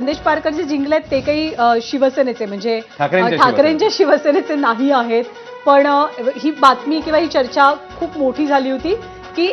संदेश पारकर जे जिंकलेत ते काही शिवसेनेचे म्हणजे ठाकरेंच्या ठाकरेंच्या शिवसेनेचे नाही आहेत. पण ही बातमी किंवा ही चर्चा खूप मोठी झाली होती की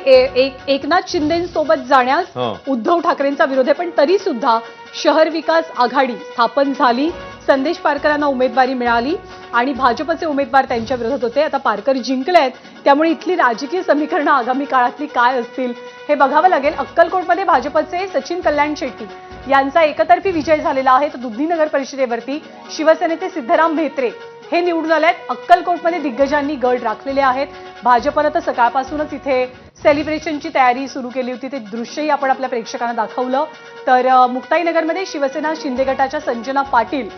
एकनाथ शिंदेसोबत जाण्यास उद्धव ठाकरेंचा विरोध आहे. पण तरी सुद्धा शहर विकास आघाडी स्थापन झाली, संदेश पारकरांना उमेदवारी मिळाली आणि भाजपचे उमेदवार त्यांच्या विरोधात होते. आता पारकर जिंकलेत, त्यामुळे इथली राजकीय समीकरणं आगामी काळातली काय असतील हे बघावं लागेल. अक्कलकोटमध्ये भाजपचे सचिन कल्याण शेट्टी यांचा एकतर्फी विजय झालेला आहे. तर दुधनी नगर परिषदेवरती शिवसेनेचे सिद्धराम म्हेत्रे हे निवडून आलेत. अक्कलकोटमध्ये दिग्गजांनी गड राखलेले आहेत. भाजपनं तर सकाळपासूनच इथे सेलिब्रेशनची तयारी सुरू केली होती. ते दृश्यही आपण आपल्या प्रेक्षकांना दाखवलं. तर मुक्ताईनगरमध्ये शिवसेना शिंदे गटाच्या संजना पाटील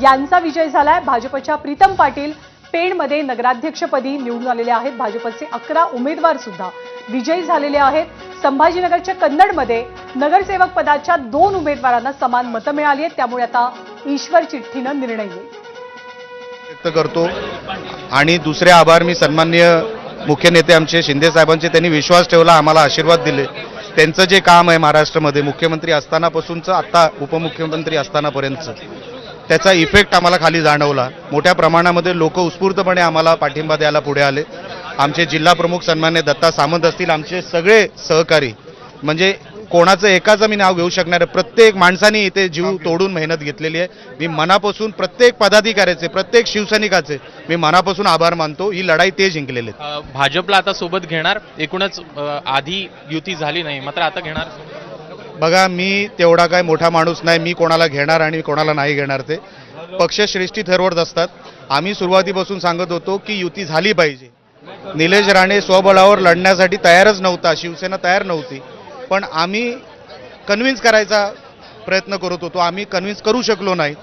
यांचा विजय झालाय. भाजपच्या प्रीतम पाटील पेणमध्ये नगराध्यक्षपदी निवडून आलेले आहेत. भाजपचे 11 उमेदवार सुद्धा विजयी झालेले आहेत. संभाजीनगरच्या कन्नडमध्ये नगरसेवक पदाच्या 2 उमेदवारांना समान मतं मिळाली आहेत. त्यामुळे आता ईश्वर चिठ्ठीनं निर्णय येईल. व्यक्त करतो आणि दुसरे आभार मी सन्माननीय मुख्य नेते आमचे शिंदे साहेबांचे, त्यांनी विश्वास ठेवला, आम्हाला आशीर्वाद दिले. त्यांचं जे काम आहे महाराष्ट्रामध्ये मुख्यमंत्री असतानापासूनचं आता उपमुख्यमंत्री असतानापर्यंतचं, त्याचा इफेक्ट आम्हाला खाली जाणवला. मोठ्या प्रमाणामध्ये लोक उत्स्फूर्तपणे आम्हाला पाठिंबा द्यायला पुढे आले. आमचे जिल्हा प्रमुख सन्मान्य दत्ता सामंत असतील, आमचे सगळे सहकारी, म्हणजे कोणाचं एकाचं मी नाव घेऊ शकणार आहे, प्रत्येक माणसाने इथे जीव तोडून मेहनत घेतलेली आहे. मी मनापासून प्रत्येक पदाधिकाऱ्याचे, प्रत्येक शिवसैनिकाचे मी मनापासून आभार मानतो. ही लढाई ते जिंकलेले. भाजपला आता सोबत घेणार, एकूणच आधी युती झाली नाही, मात्र आता घेणार. बघा, मी तेवढा काय मोठा माणूस नाही, मी कोणाला घेणार आणि कोणाला नाही घेणार ते पक्षश्रेष्ठी ठरवत असतात. आम्ही सुरुवातीपासून सांगत होतो की युती झाली पाहिजे. निलेश राणे स्वबळावर लढण्यासाठी तयारच नव्हता, शिवसेना तयार नव्हती, पण आम्ही कन्व्हिन्स करायचा प्रयत्न करत होतो. आम्ही कन्व्हिन्स करू शकलो नाही.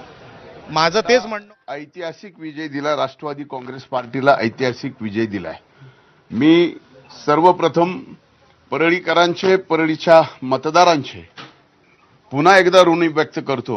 माझं तेच म्हणणं, ऐतिहासिक विजय दिला राष्ट्रवादी काँग्रेस पार्टीला, ऐतिहासिक विजय दिलाय. मी सर्वप्रथम परळीकरांचे, परळीच्या मतदारांचे पुन्हा एकदा ऋण व्यक्त करतो.